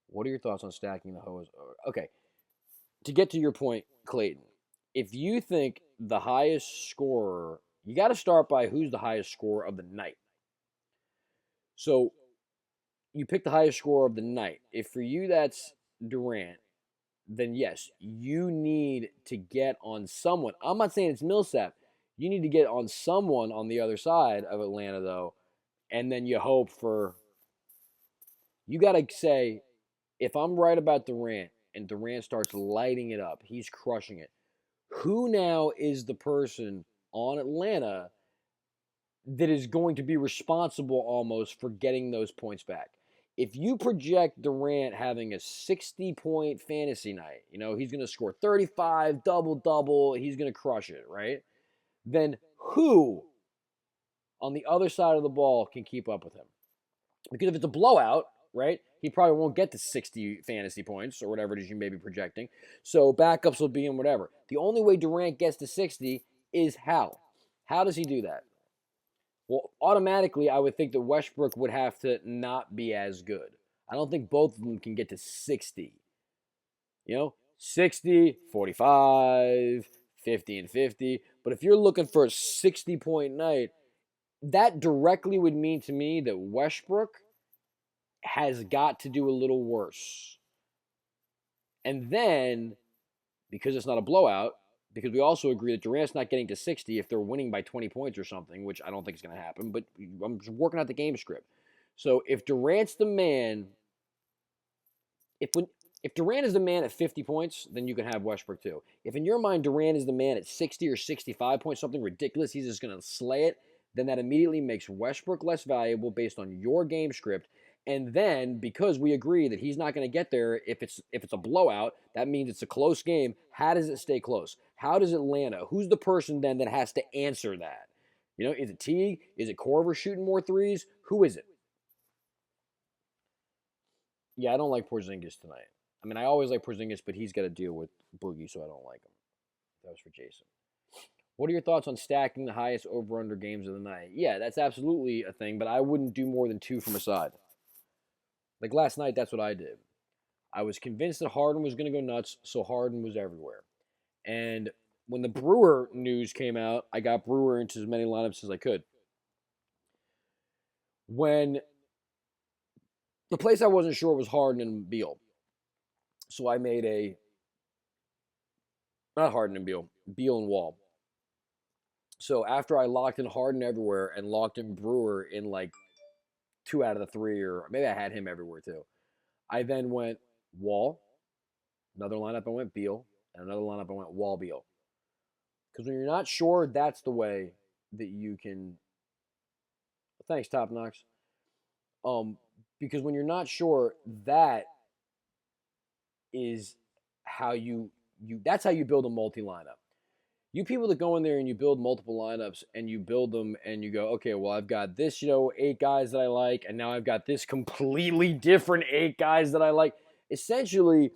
What are your thoughts on stacking the hose? Okay. to get to your point, Clayton, if you think the highest scorer, you got to start by who's the highest scorer of the night. So you pick the highest scorer of the night. If for you that's Durant, then yes, you need to get on someone. I'm not saying it's Millsap. You need to get on someone on the other side of Atlanta, though, and then you hope for. You got to say, if I'm right about Durant and Durant starts lighting it up, he's crushing it. Who now is the person on Atlanta that is going to be responsible almost for getting those points back? If you project Durant having a 60-point fantasy night, he's going to score 35, double, he's going to crush it, right? Then who on the other side of the ball can keep up with him? Because if it's a blowout, right, he probably won't get to 60 fantasy points or whatever it is you may be projecting. So backups will be in whatever. The only way Durant gets to 60 is how. How does he do that? Well, automatically, I would think that Westbrook would have to not be as good. I don't think both of them can get to 60. 60, 45, 50, and 50. But if you're looking for a 60-point night, that directly would mean to me that Westbrook has got to do a little worse. And then, because it's not a blowout, because we also agree that Durant's not getting to 60 if they're winning by 20 points or something, which I don't think is going to happen, but I'm just working out the game script. So if Durant's the man, if Durant is the man at 50 points, then you can have Westbrook too. If in your mind Durant is the man at 60 or 65 points, something ridiculous, he's just going to slay it, then that immediately makes Westbrook less valuable based on your game script. And then, because we agree that he's not going to get there if it's a blowout, that means it's a close game. How does it stay close? How does Atlanta? Who's the person then that has to answer that? Is it Teague? Is it Korver shooting more threes? Who is it? Yeah, I don't like Porzingis tonight. I mean, I always like Porzingis, but he's got to deal with Boogie, so I don't like him. That was for Jason. What are your thoughts on stacking the highest over-under games of the night? Yeah, that's absolutely a thing, but I wouldn't do more than 2 from a side. Like last night, that's what I did. I was convinced that Harden was going to go nuts, so Harden was everywhere. And when the Brewer news came out, I got Brewer into as many lineups as I could. When the place I wasn't sure was Harden and Beal. So I made not Harden and Beal and Wall. So after I locked in Harden everywhere and locked in Brewer in like 2 out of the 3, or maybe I had him everywhere too, I then went Wall, another lineup I went Beal, and another lineup I went Wall Beal. Because when you're not sure, that's the way that you can. Thanks, Top Knox. Because when you're not sure, that is how you that's how you build a multi-lineup. You people that go in there and you build multiple lineups and you build them and you go, okay, well, I've got this, 8 guys that I like, and now I've got this completely different 8 guys that I like. Essentially,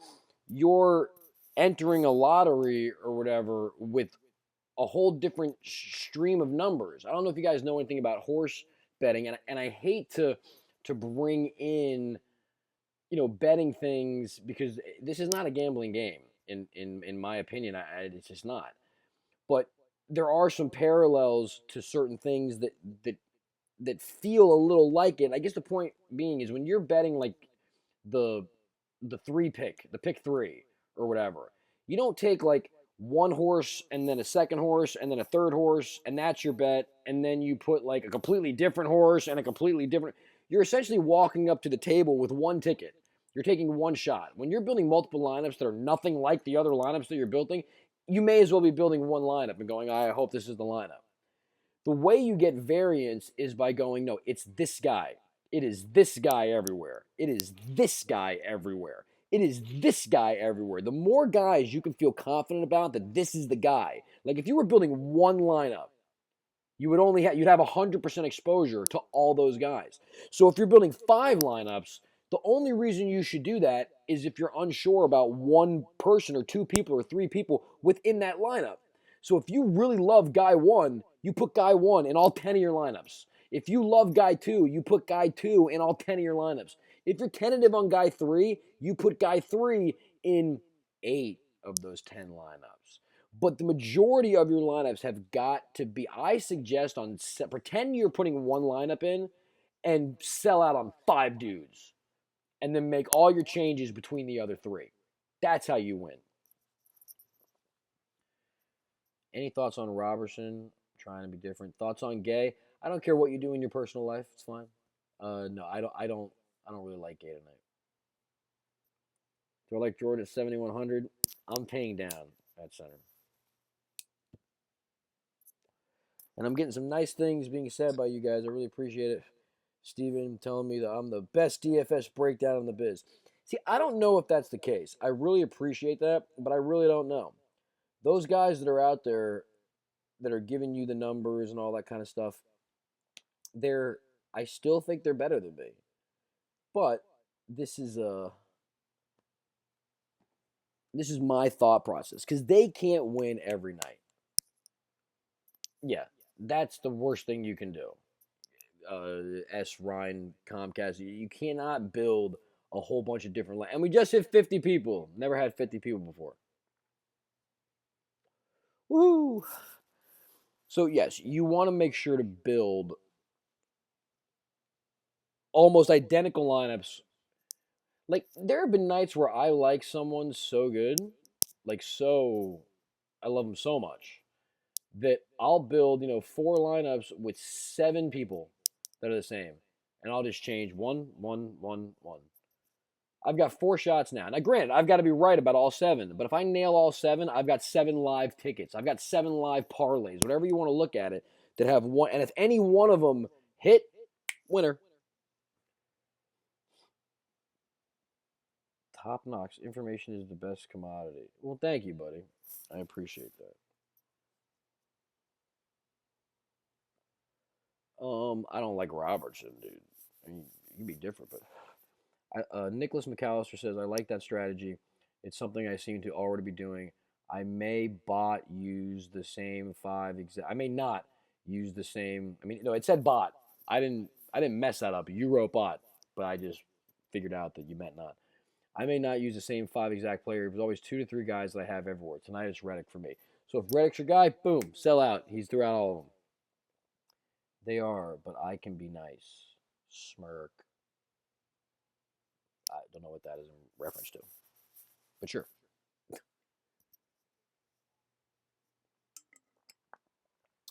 you're entering a lottery or whatever with a whole different stream of numbers. I don't know if you guys know anything about horse betting, and I hate to bring in betting things, because this is not a gambling game in my opinion. It's just not. But there are some parallels to certain things that feel a little like it. I guess the point being is when you're betting like the 3 pick, the pick 3 or whatever, you don't take like one horse and then a second horse and then a third horse and that's your bet, and then you put like a completely different horse and a completely different. You're essentially walking up to the table with one ticket. You're taking one shot. When you're building multiple lineups that are nothing like the other lineups that you're building, you may as well be building one lineup and going, I hope this is the lineup. The way you get variance is by going, no, it's this guy. It is this guy everywhere. It is this guy everywhere. It is this guy everywhere. The more guys you can feel confident about that this is the guy. Like if you were building one lineup, you'd have 100% exposure to all those guys. So if you're building 5 lineups, the only reason you should do that is if you're unsure about one person or 2 people or 3 people within that lineup. So if you really love guy 1, you put guy 1 in all 10 of your lineups. If you love guy 2, you put guy 2 in all 10 of your lineups. If you're tentative on guy 3, you put guy 3 in 8 of those 10 lineups. But the majority of your lineups have got to be, I suggest pretend you're putting one lineup in and sell out on 5 dudes. And then make all your changes between the other 3. That's how you win. Any thoughts on Robertson? Trying to be different. Thoughts on Gay? I don't care what you do in your personal life. It's fine. No, I don't. I don't really like Gay tonight. Do I like Jordan at 7,100? I'm paying down at center. And I'm getting some nice things being said by you guys. I really appreciate it. Steven telling me that I'm the best DFS breakdown in the biz. See, I don't know if that's the case. I really appreciate that, but I really don't know. Those guys that are out there that are giving you the numbers and all that kind of stuff, I still think they're better than me. But this is my thought process because they can't win every night. Yeah, that's the worst thing you can do. S. Ryan Comcast, you cannot build a whole bunch of different and we just hit 50 people. Never had 50 people before. Woo! So yes, you want to make sure to build almost identical lineups. Like there have been nights where I like someone so good, I love them so much that I'll build 4 lineups with 7 people that are the same, and I'll just change one, one, one, one. I've got 4 shots now. Now, granted, I've got to be right about all 7, but if I nail all 7, I've got 7 live tickets. I've got 7 live parlays, whatever you want to look at it, that have one. And if any one of them hit, winner. Top notch. Information is the best commodity. Well, thank you, buddy. I appreciate that. I don't like Robertson, dude. I mean, you can be different, but Nicholas McAllister says, I like that strategy. It's something I seem to already be doing. I may bot use the same 5 exact. I may not use the same. I mean, no, it said bot. I didn't mess that up. You wrote bot, but I just figured out that you meant not. I may not use the same 5 exact player. There's always 2 to 3 guys that I have everywhere. Tonight it's Reddick for me. So if Reddick's your guy, boom, sell out. He's throughout all of them. They are, but I can be nice. Smirk. I don't know what that is in reference to, but sure.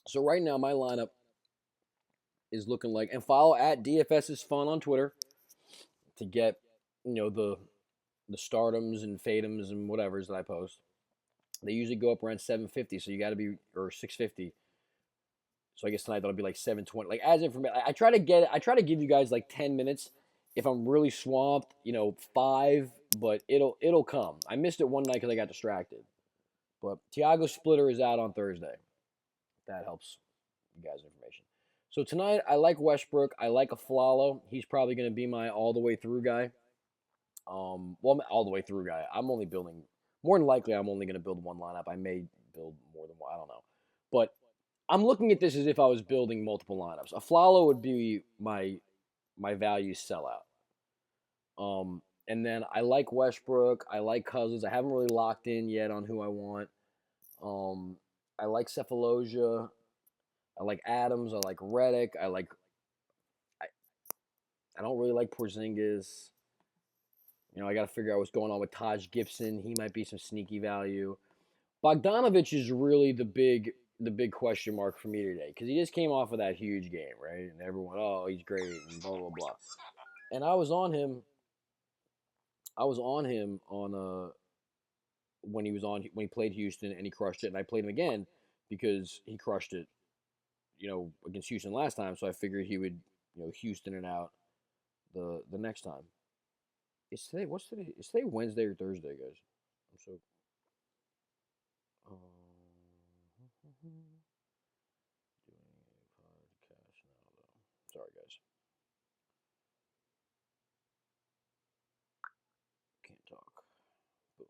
So right now my lineup is looking like, and follow at DFS is fun on Twitter to get the stardoms and fatums and whatever's that I post. They usually go up around 750, so you got to be or 650. So I guess tonight that'll be like 720. Like as information, I try to give you guys like 10 minutes. If I'm really swamped, 5, but it'll come. I missed it one night because I got distracted. But Tiago Splitter is out on Thursday. That helps you guys information. So tonight I like Westbrook. I like Aflalo. He's probably going to be my all the way through guy. Well, all the way through guy. I'm only building. More than likely, I'm only going to build one lineup. I may build more than one. I don't know, but I'm looking at this as if I was building multiple lineups. Aflalo would be my value sellout. And then I like Westbrook. I like Cousins. I haven't really locked in yet on who I want. I like Cephalosha. I like Adams. I like Reddick. I don't really like Porzingis. I got to figure out what's going on with Taj Gibson. He might be some sneaky value. Bogdanovich is really the big question mark for me today because he just came off of that huge game, right? And everyone, oh, he's great, and blah blah blah. And I was on him. On when he played Houston and he crushed it, and I played him again because he crushed it, against Houston last time. So I figured he would, Houston it out the next time. It's today. What's today? Is today Wednesday or Thursday, guys? I'm so. Doing a podcast now, though. Sorry, guys. Can't talk. Boom.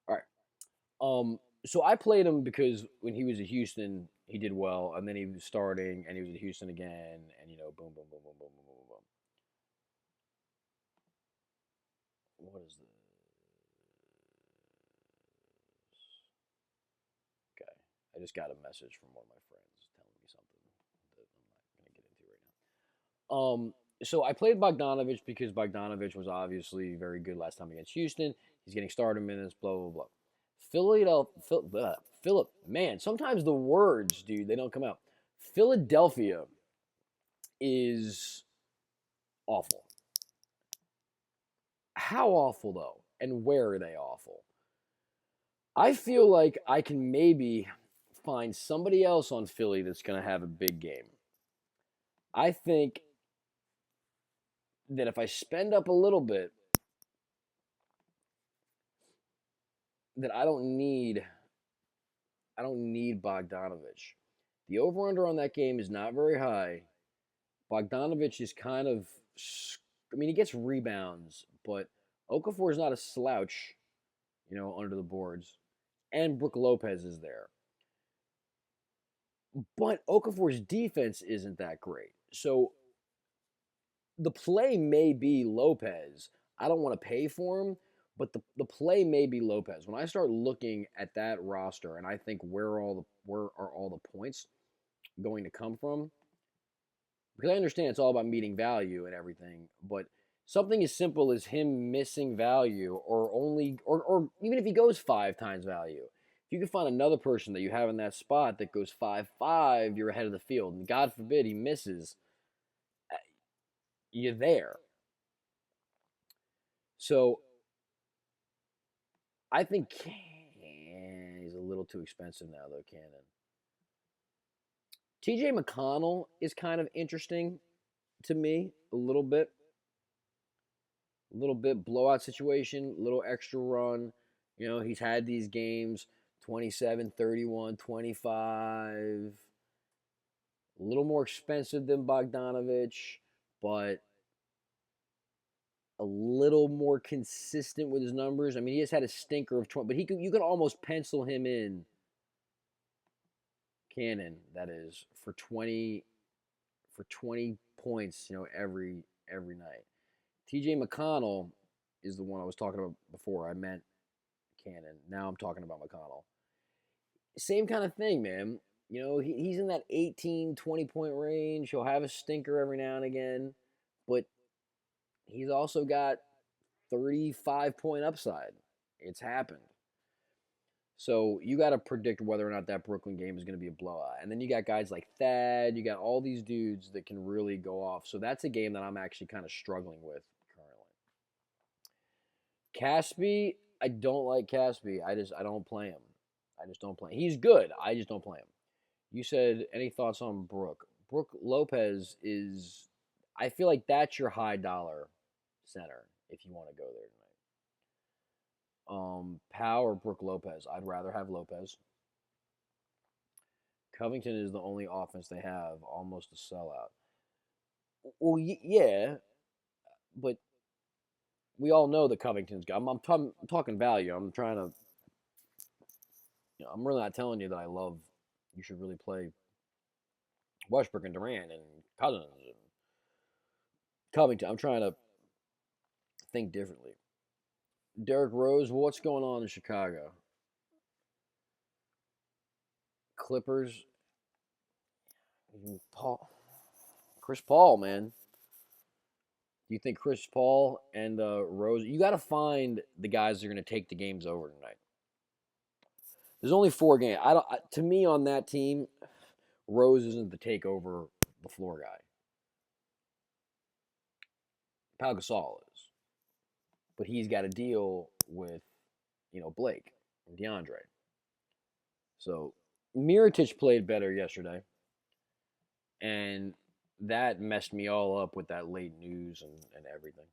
All right. So I played him because when he was at Houston, he did well, and then he was starting, and he was at Houston again, and boom, boom, boom, boom, boom, boom, boom, boom. What is the? just got a message from one of my friends telling me something that I'm not going to get into right now. So I played Bogdanovich because Bogdanovich was obviously very good last time against Houston. He's getting starter minutes, blah, blah, blah. Philip, man, sometimes the words, dude, they don't come out. Philadelphia is awful. How awful, though? And where are they awful? I feel like I can maybe find somebody else on Philly that's going to have a big game. I think that if I spend up a little bit, that I don't need Bogdanovich. The over-under on that game is not very high. Bogdanovich is kind of, I mean, he gets rebounds, but Okafor is not a slouch, under the boards. And Brook Lopez is there. But Okafor's defense isn't that great. So the play may be Lopez. I don't want to pay for him, but the play may be Lopez. When I start looking at that roster and I think where are all the points going to come from, because I understand it's all about meeting value and everything, but something as simple as him missing value or even if he goes 5 times value, if you can find another person that you have in that spot that goes 5-5, you're ahead of the field. And God forbid he misses, you're there. So I think he's a little too expensive now, though, Cannon. TJ McConnell is kind of interesting to me a little bit. A little bit blowout situation, little extra run. He's had these games 27, 31, 25. A little more expensive than Bogdanovich, but a little more consistent with his numbers. I mean, he has had a stinker of 20, but you could almost pencil him in, Cannon, that is, for 20 points, every night. TJ McConnell is the one I was talking about before. I meant Cannon. Now I'm talking about McConnell. Same kind of thing, man. He's in that 18, 20-point range. He'll have a stinker every now and again, but he's also got 35-point upside. It's happened. So you got to predict whether or not that Brooklyn game is going to be a blowout. And then you got guys like Thad. You got all these dudes that can really go off. So that's a game that I'm actually kind of struggling with currently. Caspi, I don't like Caspi. I don't play him. I just don't play him. He's good. I just don't play him. You said, any thoughts on Brook? Brook Lopez is, I feel like that's your high dollar center if you want to go there tonight. Powell or Brook Lopez? I'd rather have Lopez. Covington is the only offense they have, almost a sellout. Well, yeah, but we all know that Covington's got. I'm talking value. I'm trying to. I'm really not telling you that I love. You should really play Westbrook and Durant and Cousins and Covington. I'm trying to think differently. Derrick Rose, what's going on in Chicago? Clippers. Chris Paul, man. Do you think Chris Paul and Rose? You got to find the guys that are going to take the games over tonight. There's only 4 games. To me, on that team, Rose isn't the takeover the floor guy. Pau Gasol is, but he's got to deal with Blake and DeAndre. So Mirotic played better yesterday, and that messed me all up with that late news and everything.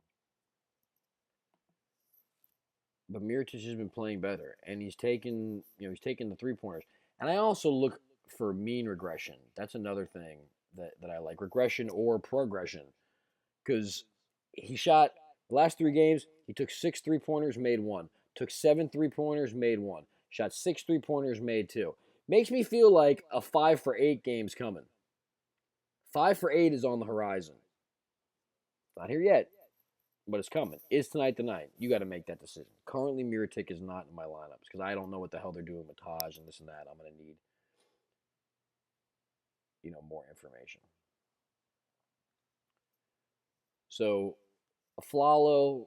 But Mirotic has been playing better, and he's taken the 3-pointers. And I also look for mean regression. That's another thing that I like, regression or progression, because he shot the last 3 games. He took 6 3-pointers, made 1. Took 7 3-pointers, made 1. Shot 6 3-pointers, made 2. Makes me feel like a 5 for 8 game's coming. 5 for 8 is on the horizon. Not here yet, but it's coming. Is tonight the night? You got to make that decision. Currently, Mirotic is not in my lineups because I don't know what the hell they're doing with Taj and this and that. I'm going to need more information. So Aflalo.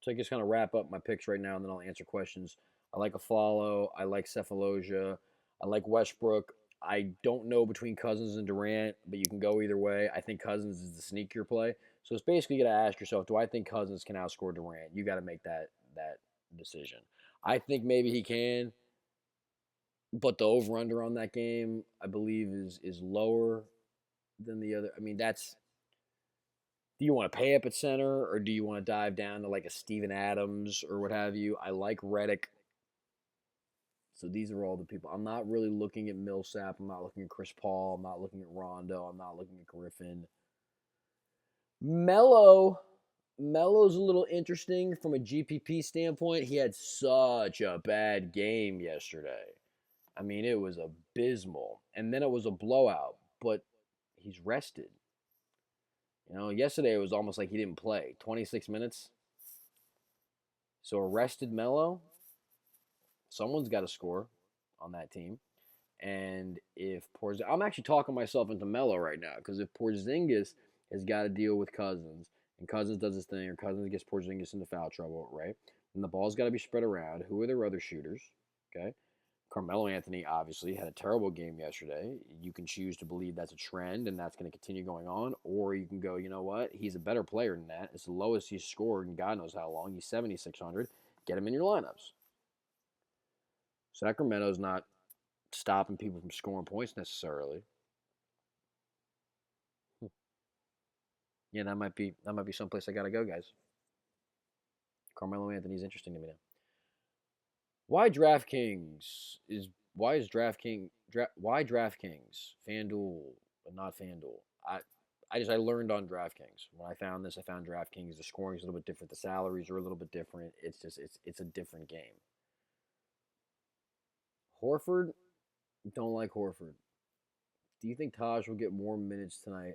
So I just kind of wrap up my picks right now, and then I'll answer questions. I like Aflalo. I like Cephalosha. I like Westbrook. I don't know between Cousins and Durant, but you can go either way. I think Cousins is the sneakier play. So it's basically you got to ask yourself, do I think Cousins can outscore Durant? You got to make that decision. I think maybe he can, but the over under on that game, I believe, is lower than the other. I mean, that's do you want to pay up at center or do you want to dive down to like a Steven Adams or what have you? I like Reddick. So these are all the people. I'm not really looking at Millsap. I'm not looking at Chris Paul. I'm not looking at Rondo. I'm not looking at Griffin. Melo. Melo's a little interesting from a GPP standpoint. He had such a bad game yesterday. I mean, it was abysmal. And then it was a blowout, but he's rested. Yesterday it was almost like he didn't play. 26 minutes. So arrested Melo, someone's got to score on that team. And if Porzingis, I'm actually talking myself into Melo right now because if Porzingis has got to deal with Cousins and Cousins does his thing or Cousins gets Porzingis into foul trouble, right? Then the ball's got to be spread around. Who are their other shooters? Okay. Carmelo Anthony obviously had a terrible game yesterday. You can choose to believe that's a trend and that's going to continue going on, or you can go, you know what? He's a better player than that. It's the lowest he's scored in God knows how long. He's 7,600. Get him in your lineups. Sacramento's not stopping people from scoring points necessarily. Yeah, that might be someplace I gotta go, guys. Carmelo Anthony's interesting to me now. Why DraftKings is why is DraftKings why DraftKings FanDuel but not FanDuel? I learned on DraftKings when I found this. I found DraftKings. The scoring is a little bit different. The salaries are a little bit different. It's a different game. Horford, don't like Horford. Do you think Taj will get more minutes tonight?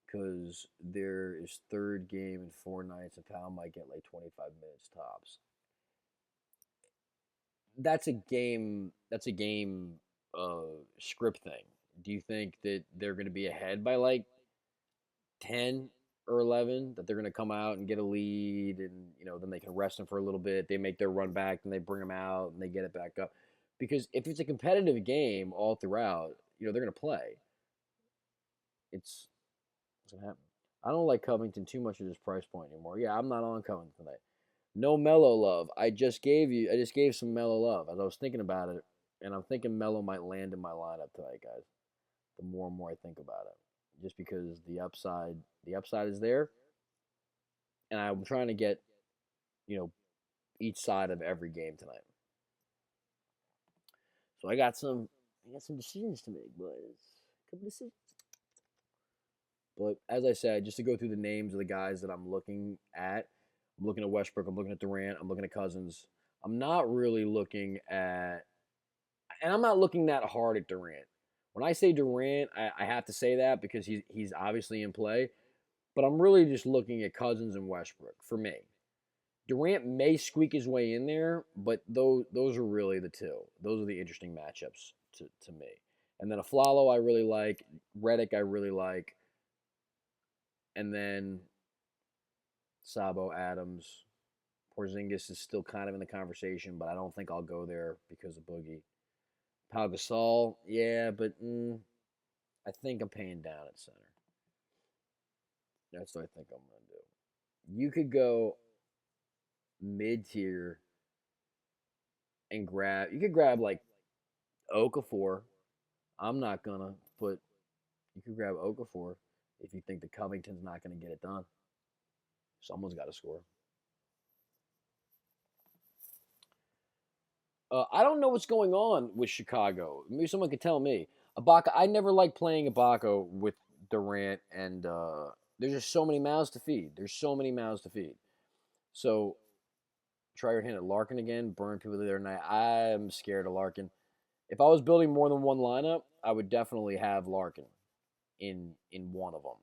Because there is third game in 4 nights, and Powell might get like 25 minutes tops. That's a game script thing. Do you think that they're going to be ahead by like 10 or 11? That they're going to come out and get a lead, and then they can rest them for a little bit. They make their run back, and they bring them out, and they get it back up. Because if it's a competitive game all throughout, they're going to play. It's going to happen. I don't like Covington too much at his price point anymore. Yeah, I'm not on Covington tonight. No Melo love. I just gave some Melo love as I was thinking about it, and I'm thinking Melo might land in my lineup tonight, guys. The more and more I think about it, just because the upside is there, and I'm trying to get you know each side of every game tonight. So I got some decisions to make, boys. A couple decisions. But as I said, just to go through the names of the guys that I'm looking at Westbrook, I'm looking at Durant, I'm looking at Cousins. I'm not really looking at, and I'm not looking that hard at Durant. When I say Durant, I have to say that because he's obviously in play, but I'm really just looking at Cousins and Westbrook for me. Durant may squeak his way in there, but those are really the two. Those are the interesting matchups to me. And then Aflalo I really like, Reddick I really like, and then Sabo Adams. Porzingis is still kind of in the conversation, but I don't think I'll go there because of Boogie. Pau Gasol, yeah, but I think I'm paying down at center. That's what I think I'm going to do. You could go mid tier and you could grab like Okafor. I'm not going to, but you could grab Okafor if you think that Covington's not going to get it done. Someone's got to score. I don't know what's going on with Chicago. Maybe someone could tell me. Ibaka, I never liked playing Ibaka with Durant, and there's just so many mouths to feed. There's so many mouths to feed. So try your hand at Larkin again. Burn people the other night. I'm scared of Larkin. If I was building more than one lineup, I would definitely have Larkin in one of them,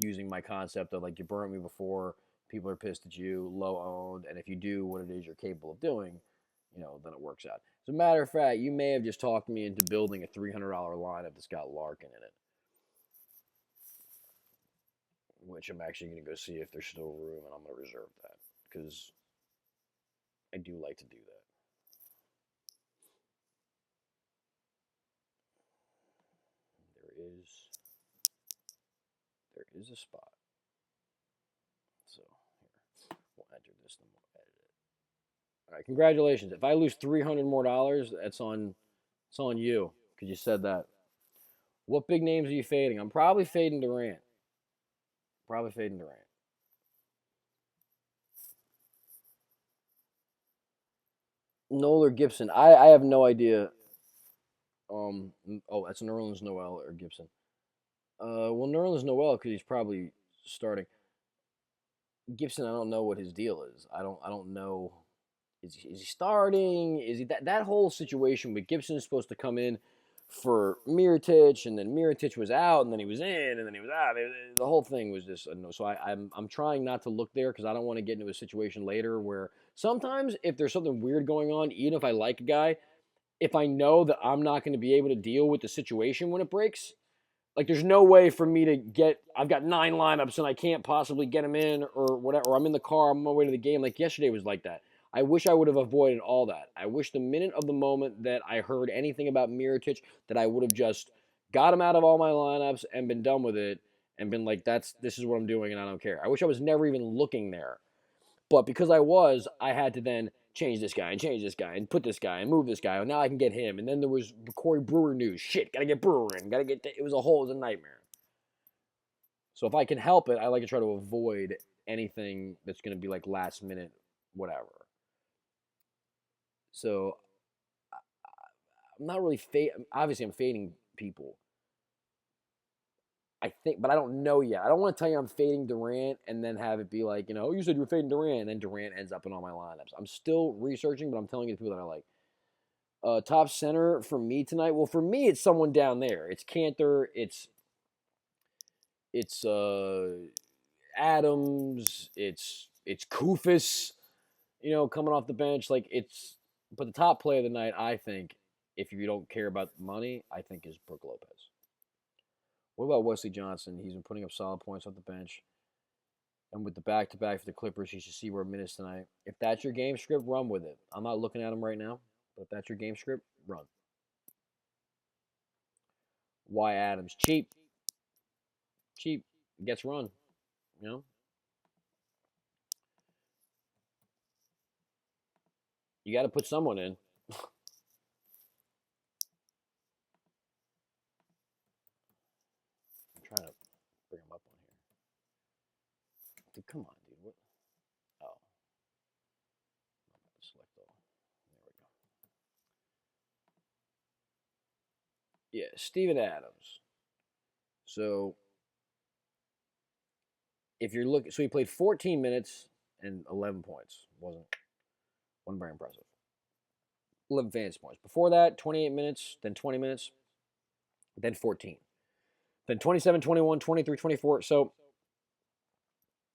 using my concept of like you burned me before, people are pissed at you, low owned, and if you do what it is you're capable of doing, then it works out. As a matter of fact, you may have just talked me into building a $300 lineup that's got Larkin in it, which I'm actually going to go see if there's still room, and I'm going to reserve that because I do like to do that. There is a spot. So here, we'll enter this, then we'll edit it. All right, congratulations. If I lose $300 more, it's on you because you said that. What big names are you fading? I'm probably fading Durant. Probably fading Durant. Noel or Gibson? I have no idea. Oh, that's Nerlens Noel or Gibson. Well, Nerlens Noel because he's probably starting. Gibson, I don't know what his deal is. I don't know. Is he starting? Is he that whole situation with Gibson is supposed to come in for Mirotic, and then Mirotic was out, and then he was in, and then he was out. The whole thing was just so I'm trying not to look there because I don't want to get into a situation later where sometimes if there's something weird going on, even if I like a guy, if I know that I'm not going to be able to deal with the situation when it breaks, like there's no way for me to get. I've got 9 lineups and I can't possibly get them in or whatever. Or I'm in the car, I'm on my way to the game. Like yesterday was like that. I wish I would have avoided all that. I wish the minute of the moment that I heard anything about Mirotic that I would have just got him out of all my lineups and been done with it and been like, this is what I'm doing and I don't care. I wish I was never even looking there. But because I had to then change this guy and put this guy and move this guy. And now I can get him. And then there was Corey Brewer news. Shit, gotta get Brewer in. It was a nightmare. So if I can help it, I like to try to avoid anything that's going to be like last minute, whatever. So I'm not really obviously I'm fading people. I think, but I don't know yet. I don't want to tell you I'm fading Durant and then have it be like, you said you were fading Durant, and then Durant ends up in all my lineups. I'm still researching, but I'm telling you the people that I like. Top center for me tonight. Well, for me, it's someone down there. It's Cantor. It's Adams. It's Kufis. Coming off the bench, But the top play of the night, I think, if you don't care about money, I think is Brook Lopez. What about Wesley Johnson? He's been putting up solid points off the bench. And with the back-to-back for the Clippers, he should see where minutes tonight. If that's your game script, run with it. I'm not looking at him right now, but if that's your game script, run. Why Adams? Cheap. Cheap. Gets run. You know? You got to put someone in. I'm trying to bring him up on here. Dude, come on, dude. What? Oh. Select all. There we go. Yeah, Steven Adams. So if you're looking, so he played 14 minutes and 11 points. Wasn't very impressive. 11 fantasy points. Before that, 28 minutes, then 20 minutes, then 14. Then 27, 21, 23, 24. So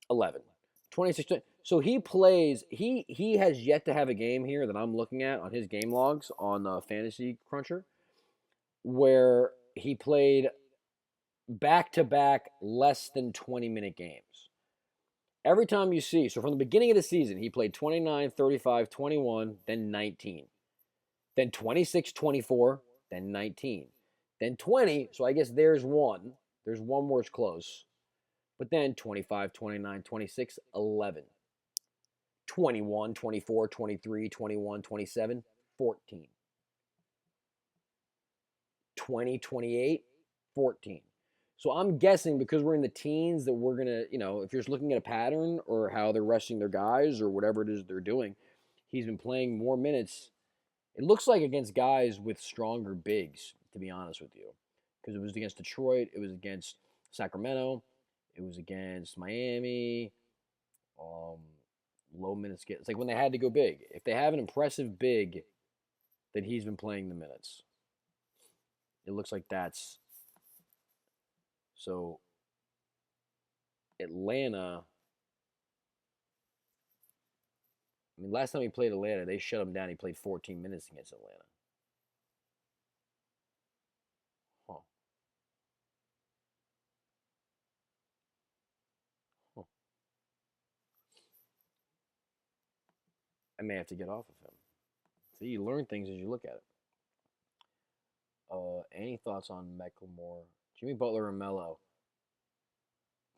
11. 26. So he plays, he has yet to have a game here that I'm looking at on his game logs on Fantasy Cruncher where he played back-to-back less than 20-minute games. Every time you see, so from the beginning of the season, he played 29, 35, 21, then 19. Then 26, 24, then 19. Then 20, so I guess there's one. There's one where it's close. But then 25, 29, 26, 11. 21, 24, 23, 21, 27, 14. 20, 28, 14. So I'm guessing because we're in the teens that we're going to, if you're just looking at a pattern or how they're resting their guys or whatever it is they're doing, he's been playing more minutes. It looks like against guys with stronger bigs, to be honest with you. Because it was against Detroit, it was against Sacramento, it was against Miami. Low minutes get. It's like when they had to go big. If they have an impressive big, then he's been playing the minutes. It looks like that's so. Atlanta. I mean, last time he played Atlanta, they shut him down. He played 14 minutes against Atlanta. Huh. Huh. I may have to get off of him. See, you learn things as you look at it. Any thoughts on Macklemore, Jimmy Butler, and Melo?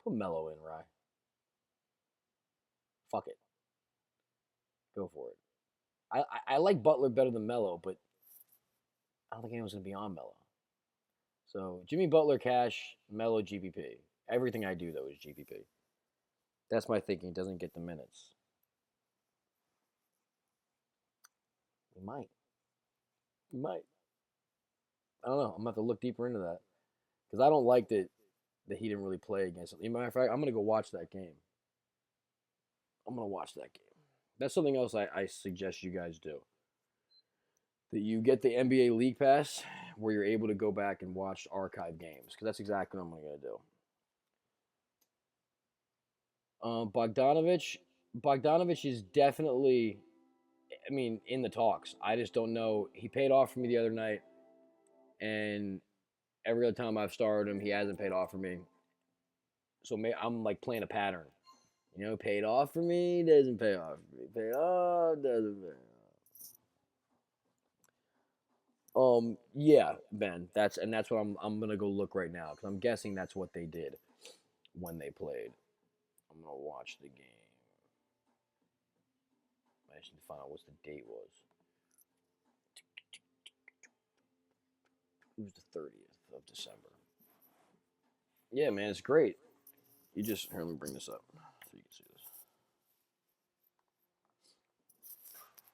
Put Melo in, Rye. Fuck it, go for it. I like Butler better than Melo, but I don't think anyone's gonna be on Melo. So Jimmy Butler, Cash, Melo, GPP. Everything I do though is GPP. That's my thinking. Doesn't get the minutes. He might. He might. I don't know. I'm gonna have to look deeper into that because I don't like that he didn't really play against him. As a matter of fact, I'm gonna go watch that game. I'm gonna watch that game. That's something else I suggest you guys do. That you get the NBA League Pass where you're able to go back and watch archive games because that's exactly what I'm gonna do. Bogdanovich is definitely, I mean, in the talks. I just don't know. He paid off for me the other night, and every other time I've started him, he hasn't paid off for me. So I'm like playing a pattern. You know, paid off for me, doesn't pay off for me. Paid off, doesn't pay off. Yeah, Ben. That's what I'm gonna go look right now because I'm guessing that's what they did when they played. I'm gonna watch the game. I just need to find out what the date was. It was the 30th of December. Yeah, man, it's great. You just here. Let me bring this up so you can see this.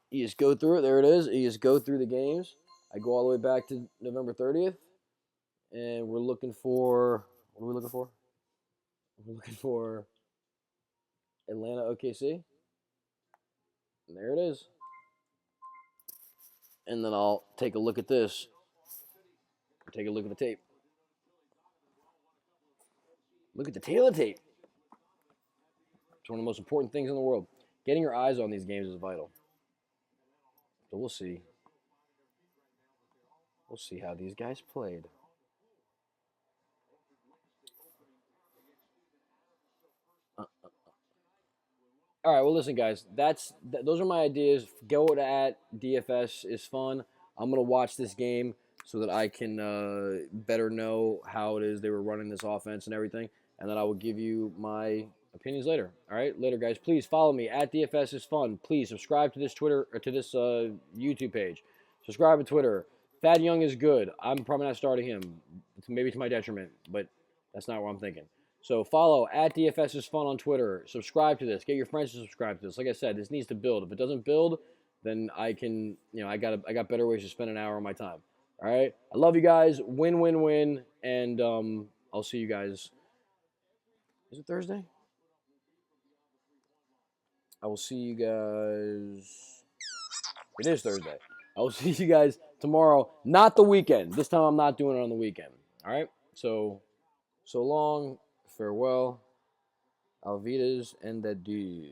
You just go through it. There it is. You just go through the games. I go all the way back to November 30th, and we're looking for. What are we looking for? We're looking for Atlanta OKC. And there it is. And then I'll take a look at this. Take a look at the tape. Look at the tail of the tape. It's one of the most important things in the world. Getting your eyes on these games is vital. So we'll see. We'll see how these guys played. All right, well, listen, guys. Those are my ideas. Go at DFS is fun. I'm gonna watch this game so that I can better know how it is they were running this offense and everything, and then I will give you my opinions later. All right, later, guys. Please follow me at DFS is fun. Please subscribe to this Twitter or to this YouTube page. Subscribe to Twitter. Thad Young is good. I'm probably not starting him, maybe to my detriment, but that's not what I'm thinking. So follow at DFS is fun on Twitter. Subscribe to this. Get your friends to subscribe to this. Like I said, this needs to build. If it doesn't build, then I can, I got better ways to spend an hour of my time. All right. I love you guys. Win, win, win. And I'll see you guys. Is it Thursday? I will see you guys. It is Thursday. I will see you guys tomorrow. Not the weekend. This time I'm not doing it on the weekend. All right. So long. Farewell. Alvidas and adieu.